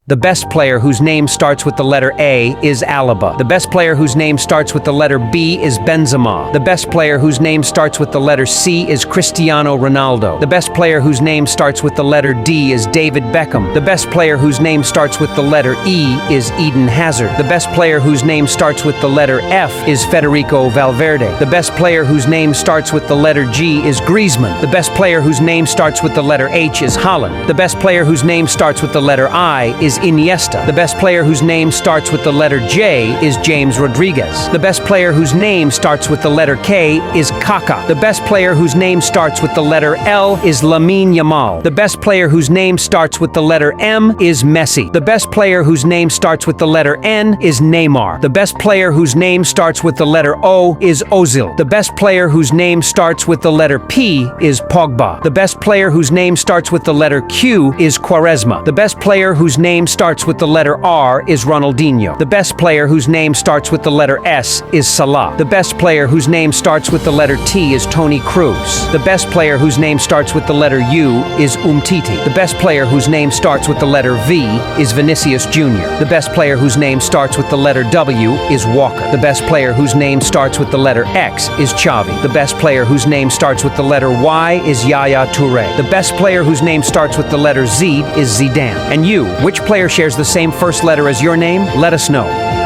The best player whose name starts with the letter A is Alaba. The best player whose name starts with the letter B is Benzema. The best player whose name starts with the letter C is Cristiano Ronaldo. The best player whose name starts with the letter D is David Beckham. The best player whose name starts with the letter E is Eden Hazard. The best player whose name starts with the letter F is Federico Valverde. The best player whose name starts with the letter G is Griezmann. The best player whose name starts with the letter H is Haaland. The best player whose name starts with the letter I is Iniesta. The best player whose name starts with the letter J is James Rodriguez. The best player whose name starts with the letter K is Kaká. The best player whose name starts with the letter L is Lamine Yamal. The best player whose name starts with the letter M is Messi. The best player whose name starts with the letter N is Neymar. The best player whose name starts with the letter O is Ozil. The best player whose name starts with the letter P is Pogba. The best player whose name starts with the letter Q is Quaresma. The best player whose name starts with the letter R is Ronaldinho. The best player whose name starts with the letter S is Salah. The best player whose name starts with the letter T is Toni Kroos. The best player whose name starts with the letter U is Umtiti. The best player whose name starts with the letter V is Vinicius Jr. The best player whose name starts with the letter W is Walker. The best player whose name starts with the letter X is Xavi. The best player whose name starts with the letter Y is Yaya Touré. The best player whose name starts with the letter Z is Zidane. And you, which player shares the same first letter as your name? Let us know.